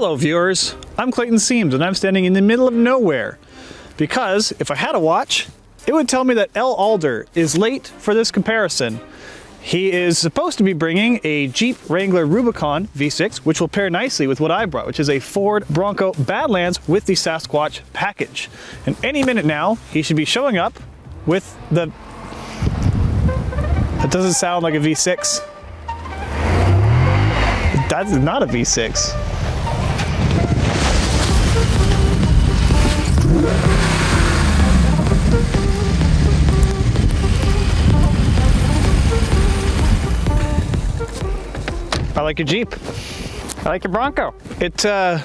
Hello viewers, I'm Clayton Seams and I'm standing in the middle of nowhere because if I had a watch, it would tell me that L. Alder is late for this comparison. He is supposed to be bringing a Jeep Wrangler Rubicon V6, which will pair nicely with what I brought, which is a Ford Bronco Badlands with the Sasquatch package. And any minute now, he should be showing up with the... That doesn't sound like a V6. That's not a V6. I like your Jeep. I like your Bronco. The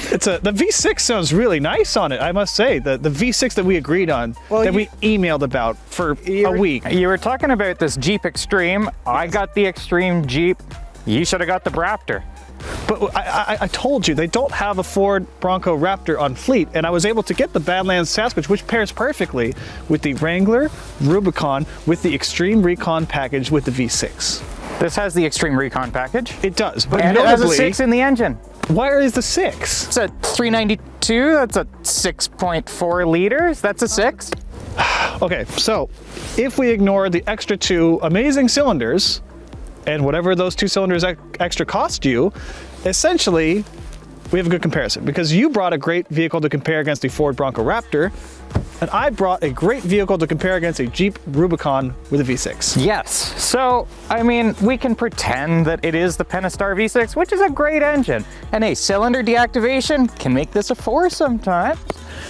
V6 sounds really nice on it, I must say. The V6 that we agreed on, we emailed about for a week. You were talking about this Jeep Xtreme. I got the Xtreme Jeep. You should have got the Braptor. But I told you, they don't have a Ford Bronco Raptor on fleet, and I was able to get the Badlands Sasquatch, which pairs perfectly with the Wrangler Rubicon with the Xtreme Recon package with the V6. This has the Xtreme Recon package. It does, but and notably, it has a 6 in the engine. Where is the 6? It's a 392, that's a 6.4 liters, that's a 6. Okay, so if we ignore the extra 2 amazing cylinders, and whatever those 2 cylinders extra cost you, essentially, we have a good comparison because you brought a great vehicle to compare against the Ford Bronco Raptor, and I brought a great vehicle to compare against a Jeep Rubicon with a V6. Yes, so, I mean, we can pretend that it is the Pentastar V6, which is a great engine, and a cylinder deactivation can make this a 4 sometimes.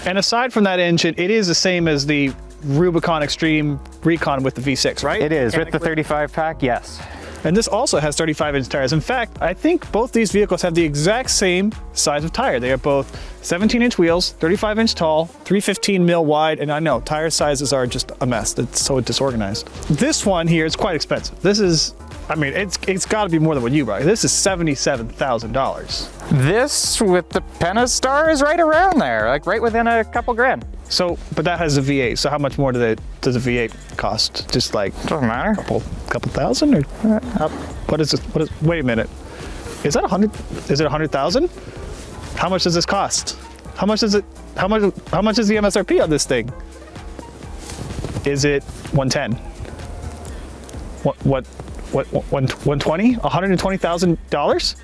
And aside from that engine, it is the same as the Rubicon Xtreme Recon with the V6, right? It is, with the 35 pack, yes. And this also has 35-inch tires. In fact, I think both these vehicles have the exact same size of tire. They are both 17-inch wheels, 35-inch tall, 315 mil wide, and I know tire sizes are just a mess. It's so disorganized. This one here is quite expensive. This is, I mean, it's got to be more than what you brought. This is $77,000. This with the Pentastar is right around there, like right within a couple grand. So, but that has a V8. So how much more does a V8 cost? Just like doesn't matter. Couple thousand, or what is this? Wait a minute. Is that 100? Is it 100,000? How much does this cost? How much is it? How much is the MSRP on this thing? Is it 110? What? 120? $120,000?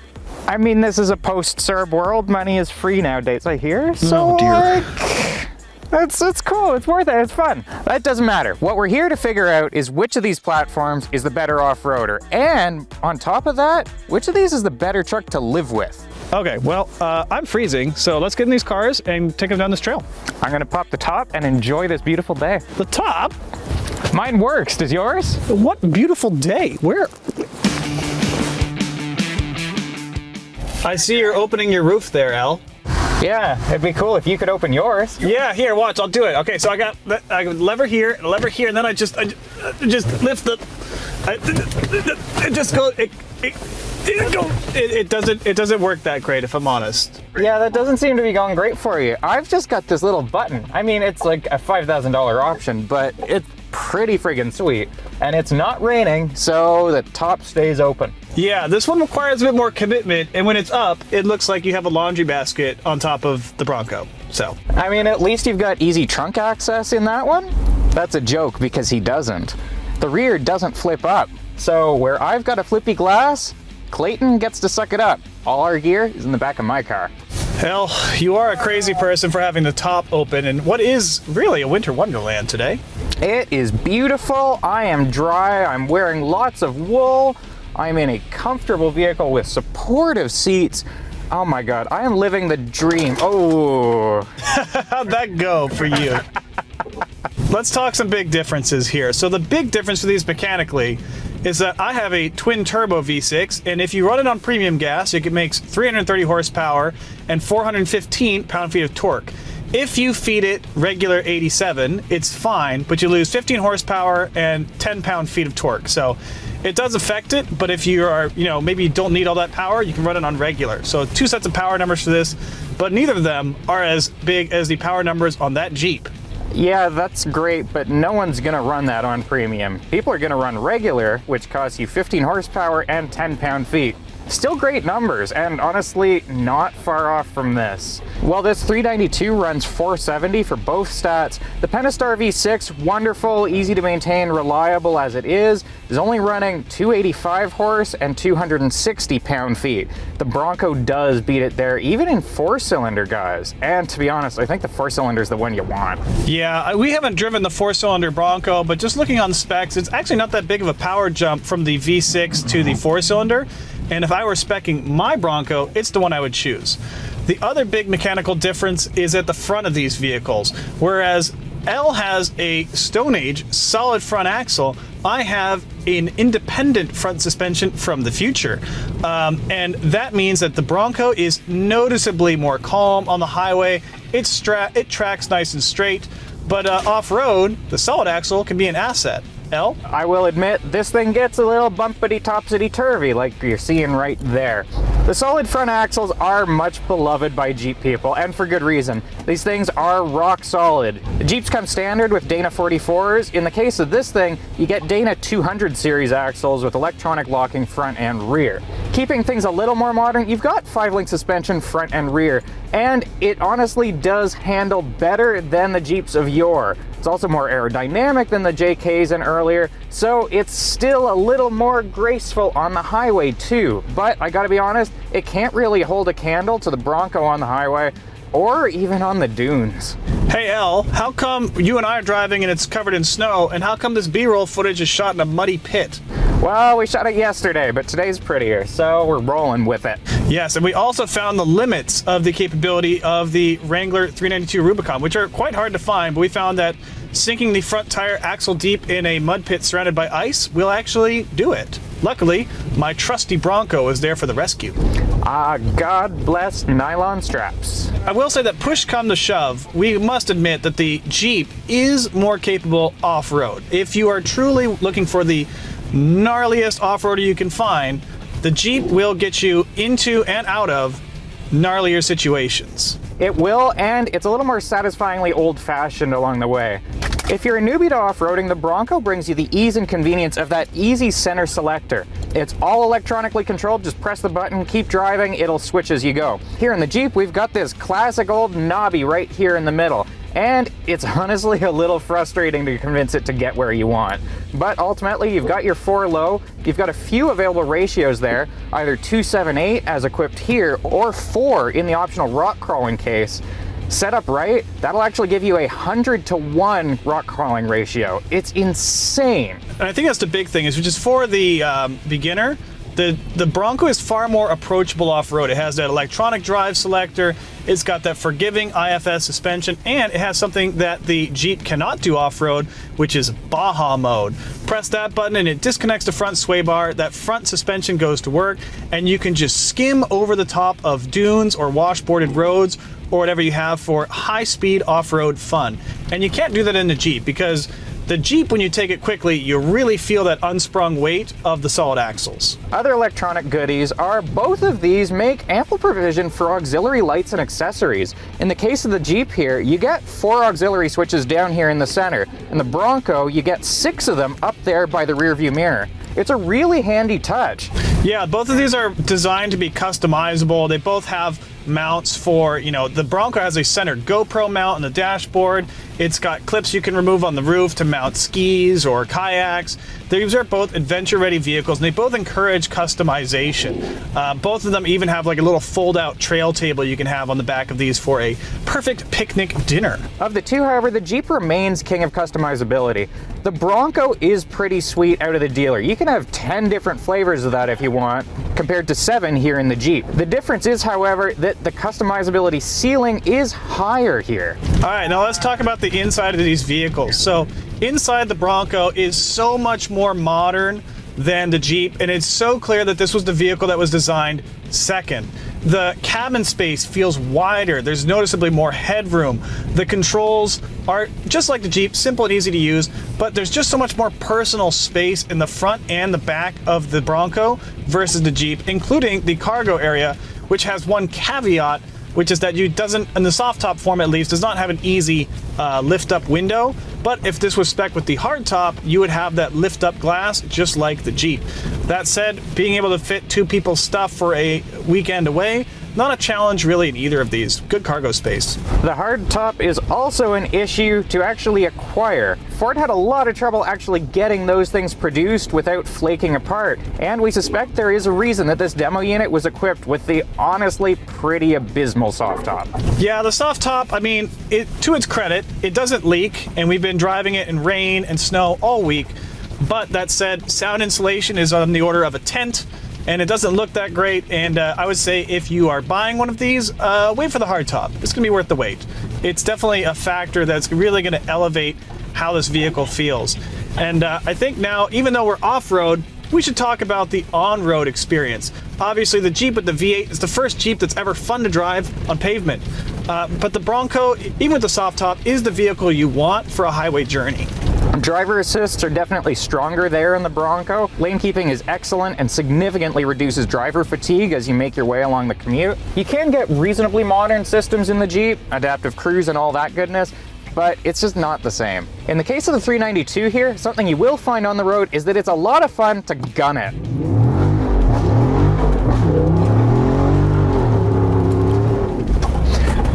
I mean, this is a post-CERB world. Money is free nowadays, I hear. So, oh dear. Like, it's cool, it's worth it, it's fun. That doesn't matter. What we're here to figure out is which of these platforms is the better off-roader. And on top of that, which of these is the better truck to live with? Okay, well, I'm freezing, so let's get in these cars and take them down this trail. I'm gonna pop the top and enjoy this beautiful day. The top? Mine works, does yours? What beautiful day, where? I see you're opening your roof there, Al. Yeah, it'd be cool if you could open yours. Yeah, here, watch, I'll do it. Okay, so I got a lever here, and then I just lift the, it just goes, it doesn't work that great, if I'm honest. Yeah, that doesn't seem to be going great for you. I've just got this little button. I mean, it's like a $5,000 option, but it's pretty friggin' sweet. And it's not raining, so the top stays open. Yeah, this one requires a bit more commitment, and when it's up, it looks like you have a laundry basket on top of the Bronco, so. I mean, at least you've got easy trunk access in that one. That's a joke because he doesn't. The rear doesn't flip up. So where I've got a flippy glass, Clayton gets to suck it up. All our gear is in the back of my car. Hell, you are a crazy person for having the top open in what is really a winter wonderland today. It is beautiful. I am dry. I'm wearing lots of wool. I'm in a comfortable vehicle with supportive seats. Oh my God, I am living the dream. Oh. How'd that go for you? Let's talk some big differences here. So the big difference for these mechanically is that I have a twin turbo V6, and if you run it on premium gas, it makes 330 horsepower and 415 pound-feet of torque. If you feed it regular 87, it's fine, but you lose 15 horsepower and 10 pound-feet of torque. So it does affect it, but if you are, maybe you don't need all that power, you can run it on regular. So 2 sets of power numbers for this, but neither of them are as big as the power numbers on that Jeep. Yeah, that's great, but no one's gonna run that on premium. People are gonna run regular, which costs you 15 horsepower and 10 pound-feet. Still great numbers, and honestly, not far off from this. While this 392 runs 470 for both stats, the Pentastar V6, wonderful, easy to maintain, reliable as it is only running 285 horse and 260 pound-feet. The Bronco does beat it there, even in 4-cylinder, guys. And to be honest, I think the 4-cylinder is the one you want. Yeah, we haven't driven the 4-cylinder Bronco, but just looking on specs, it's actually not that big of a power jump from the V6 to the 4-cylinder. And if I were speccing my Bronco, it's the one I would choose. The other big mechanical difference is at the front of these vehicles. Whereas L has a Stone Age solid front axle, I have an independent front suspension from the future. And that means that the Bronco is noticeably more calm on the highway. It tracks nice and straight, but off-road, the solid axle can be an asset. L? I will admit, this thing gets a little bumpity-topsity-turvy like you're seeing right there. The solid front axles are much beloved by Jeep people, and for good reason. These things are rock solid. The Jeeps come standard with Dana 44s. In the case of this thing, you get Dana 200 series axles with electronic locking front and rear. Keeping things a little more modern, you've got 5-link suspension front and rear, and it honestly does handle better than the Jeeps of yore. It's also more aerodynamic than the JKs and earlier, so it's still a little more graceful on the highway too. But I gotta be honest, it can't really hold a candle to the Bronco on the highway or even on the dunes. Hey L, how come you and I are driving and it's covered in snow, and how come this B-roll footage is shot in a muddy pit? Well, we shot it yesterday, but today's prettier, so we're rolling with it. Yes, and we also found the limits of the capability of the Wrangler 392 Rubicon, which are quite hard to find, but we found that sinking the front tire axle deep in a mud pit surrounded by ice will actually do it. Luckily, my trusty Bronco is there for the rescue. Ah, God bless nylon straps. I will say that push come to shove, we must admit that the Jeep is more capable off-road. If you are truly looking for the gnarliest off-roader you can find, the Jeep will get you into and out of gnarlier situations. It will, and it's a little more satisfyingly old-fashioned along the way. If you're a newbie to off-roading, the Bronco brings you the ease and convenience of that easy center selector. It's all electronically controlled, just press the button, keep driving, it'll switch as you go. Here in the Jeep, we've got this classic old knobby right here in the middle, and it's honestly a little frustrating to convince it to get where you want. But ultimately, you've got your 4 low, you've got a few available ratios there, either 278 as equipped here, or 4 in the optional rock crawling case. Set up right, that'll actually give you a 100-to-1 rock crawling ratio. It's insane. And I think that's the big thing, is which is for the beginner, the Bronco is far more approachable off-road. It has that electronic drive selector, it's got that forgiving IFS suspension, and it has something that the Jeep cannot do off-road, which is Baja mode. Press that button and it disconnects the front sway bar, that front suspension goes to work, and you can just skim over the top of dunes or washboarded roads or whatever you have for high-speed off-road fun. And you can't do that in the Jeep, because the Jeep, when you take it quickly, you really feel that unsprung weight of the solid axles. Other electronic goodies are both of these make ample provision for auxiliary lights and accessories. In the case of the Jeep here, you get 4 auxiliary switches down here in the center. In the Bronco, you get 6 of them up there by the rear view mirror. It's a really handy touch. Yeah, both of these are designed to be customizable. They both have mounts for, the Bronco has a center GoPro mount on the dashboard. It's got clips you can remove on the roof to mount skis or kayaks. These are both adventure-ready vehicles, and they both encourage customization. Both of them even have like a little fold-out trail table you can have on the back of these for a perfect picnic dinner. Of the two, however, the Jeep remains king of customizability. The Bronco is pretty sweet out of the dealer. You can have 10 different flavors of that if you want, compared to 7 here in the Jeep. The difference is, however, that the customizability ceiling is higher here. All right, now let's talk about the inside of these vehicles. So inside the Bronco is so much more modern than the Jeep, and it's so clear that this was the vehicle that was designed second. The cabin space feels wider, there's noticeably more headroom. The controls are just like the Jeep, simple and easy to use, but there's just so much more personal space in the front and the back of the Bronco versus the Jeep, including the cargo area, which has one caveat. which is that you doesn't, in the soft top form at least, does not have an easy lift up window. But if this was spec'd with the hard top, you would have that lift up glass just like the Jeep. That said, being able to fit 2 people's stuff for a weekend away, not a challenge really in either of these. Good cargo space. The hard top is also an issue to actually acquire. Ford had a lot of trouble actually getting those things produced without flaking apart, and we suspect there is a reason that this demo unit was equipped with the honestly pretty abysmal soft top. Yeah, the soft top, I mean, to its credit, it doesn't leak, and we've been driving it in rain and snow all week. But that said, sound insulation is on the order of a tent, and it doesn't look that great. And I would say if you are buying one of these, wait for the hard top. It's gonna be worth the wait. It's definitely a factor that's really gonna elevate how this vehicle feels. And I think now, even though we're off-road, we should talk about the on-road experience. Obviously, the Jeep with the V8 is the first Jeep that's ever fun to drive on pavement. But the Bronco, even with the soft top, is the vehicle you want for a highway journey. Driver assists are definitely stronger there in the Bronco. Lane keeping is excellent and significantly reduces driver fatigue as you make your way along the commute. You can get reasonably modern systems in the Jeep, adaptive cruise and all that goodness, but it's just not the same. In the case of the 392 here, something you will find on the road is that it's a lot of fun to gun it.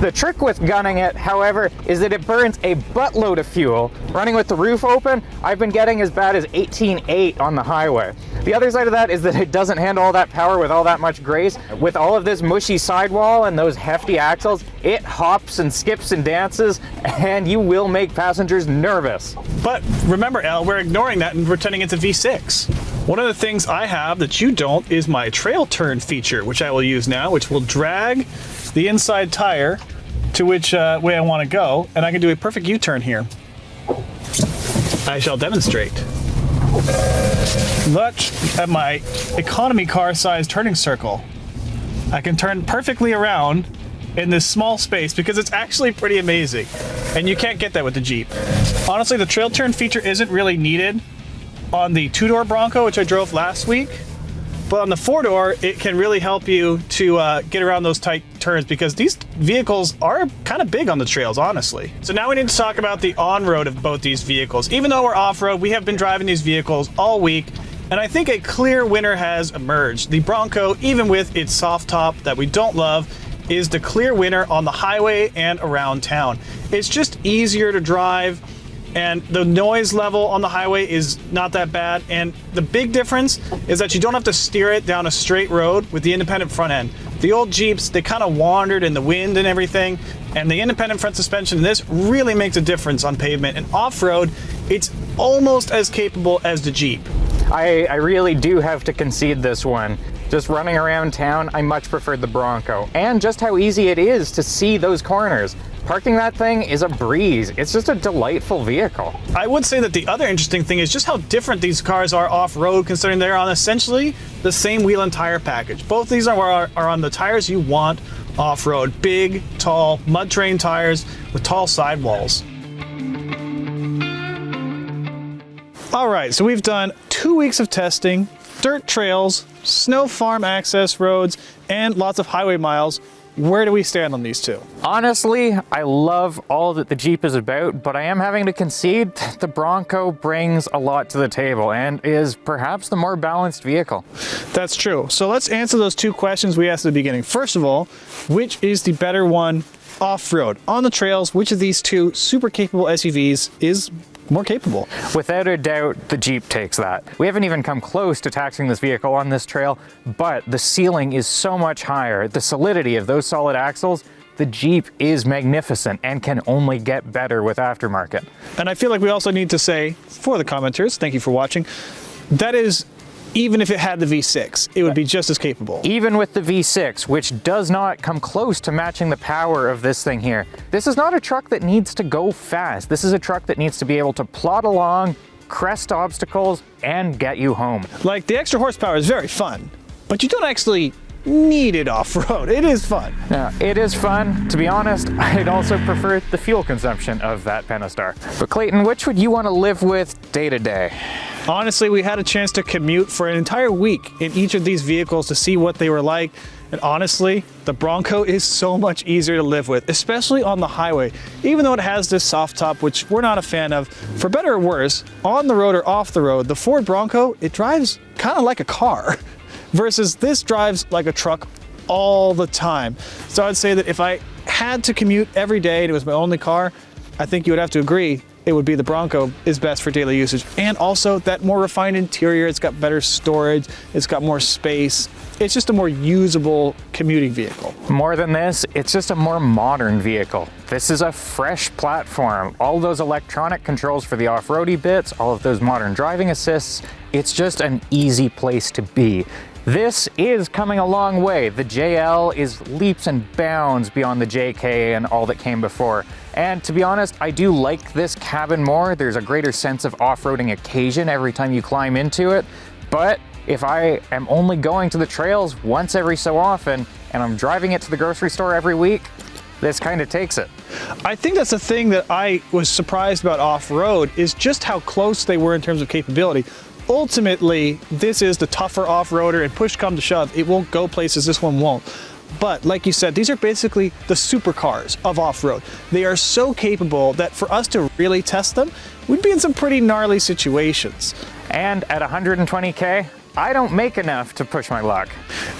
The trick with gunning it, however, is that it burns a buttload of fuel. Running with the roof open, I've been getting as bad as 18.8 on the highway. The other side of that is that it doesn't handle all that power with all that much grace. With all of this mushy sidewall and those hefty axles, it hops and skips and dances, and you will make passengers nervous. But remember, Al, we're ignoring that and pretending it's a V6. One of the things I have that you don't is my trail turn feature, which I will use now, which will drag the inside tire to which way I want to go, and I can do a perfect U-turn here. I shall demonstrate. Look at my economy car size turning circle. I can turn perfectly around in this small space because it's actually pretty amazing, and you can't get that with the Jeep. Honestly, the trail turn feature isn't really needed on the 2-door Bronco, which I drove last week. But on the 4-door, it can really help you to get around those tight turns because these vehicles are kind of big on the trails, honestly. So now we need to talk about the on-road of both these vehicles. Even though we're off-road, we have been driving these vehicles all week, and I think a clear winner has emerged. The Bronco, even with its soft top that we don't love, is the clear winner on the highway and around town. It's just easier to drive, and the noise level on the highway is not that bad. And the big difference is that you don't have to steer it down a straight road with the independent front end. The old Jeeps, they kind of wandered in the wind and everything, and the independent front suspension in this really makes a difference on pavement. And off-road, it's almost as capable as the Jeep. I really do have to concede this one. Just running around town, I much preferred the Bronco. And just how easy it is to see those corners. Parking that thing is a breeze. It's just a delightful vehicle. I would say that the other interesting thing is just how different these cars are off-road, considering they're on essentially the same wheel and tire package. Both these are on the tires you want off-road. Big, tall, mud terrain tires with tall sidewalls. All right, so we've done 2 weeks of testing, dirt trails, snow farm access roads, and lots of highway miles. Where do we stand on these two? Honestly, I love all that the Jeep is about, but I am having to concede that the Bronco brings a lot to the table and is perhaps the more balanced vehicle. That's true. So let's answer those 2 questions we asked at the beginning. First of all, which is the better one off-road? On the trails, which of these 2 super capable SUVs is more capable? Without a doubt, the Jeep takes that. We haven't even come close to taxing this vehicle on this trail, but the ceiling is so much higher. The solidity of those solid axles, the Jeep is magnificent and can only get better with aftermarket. And I feel like we also need to say, for the commenters, thank you for watching, that is, even if it had the V6, it would be just as capable. Even with the V6, which does not come close to matching the power of this thing here. This is not a truck that needs to go fast. This is a truck that needs to be able to plod along, crest obstacles, and get you home. Like, the extra horsepower is very fun, but you don't actually need it off-road. It is fun. Now, it is fun. To be honest, I'd also prefer the fuel consumption of that Pentastar. But Clayton, which would you want to live with day to day? Honestly, we had a chance to commute for an entire week in each of these vehicles to see what they were like. And honestly, the Bronco is so much easier to live with, especially on the highway. Even though it has this soft top, which we're not a fan of, for better or worse, on the road or off the road, the Ford Bronco, it drives kind of like a car, versus this drives like a truck all the time. So I'd say that if I had to commute every day and it was my only car, I think you would have to agree it would be the Bronco is best for daily usage. And also that more refined interior, it's got better storage, it's got more space. It's just a more usable commuting vehicle. More than this, it's just a more modern vehicle. This is a fresh platform. All those electronic controls for the off-roady bits, all of those modern driving assists, it's just an easy place to be. This is coming a long way. The JL is leaps and bounds beyond the JK and all that came before. And to be honest, I do like this cabin more. There's a greater sense of off-roading occasion every time you climb into it. But if I am only going to the trails once every so often and I'm driving it to the grocery store every week, this kind of takes it. I think that's the thing that I was surprised about off-road is just how close they were in terms of capability. Ultimately, this is the tougher off-roader, and push come to shove, it won't go places this one won't. But like you said, these are basically the supercars of off-road. They are so capable that for us to really test them, we'd be in some pretty gnarly situations. And at 120K, I don't make enough to push my luck.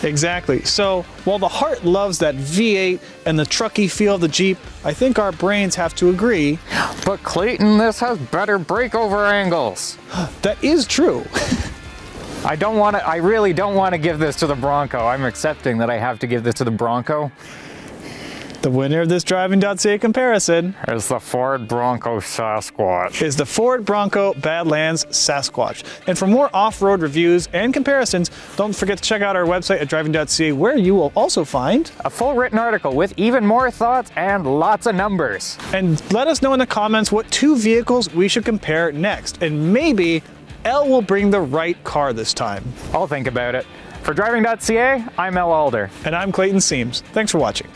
Exactly. So while the heart loves that V8 and the trucky feel of the Jeep, I think our brains have to agree. But Clayton, this has better breakover angles. That is true. I really don't want to give this to the Bronco. I'm accepting that I have to give this to the Bronco. The winner of this Driving.ca comparison is the Ford Bronco Sasquatch. Is the Ford Bronco Badlands Sasquatch. And for more off-road reviews and comparisons, don't forget to check out our website at Driving.ca, where you will also find a full written article with even more thoughts and lots of numbers. And let us know in the comments what two vehicles we should compare next. And maybe Elle will bring the right car this time. I'll think about it. For Driving.ca, I'm Elle Alder. And I'm Clayton Seams. Thanks for watching.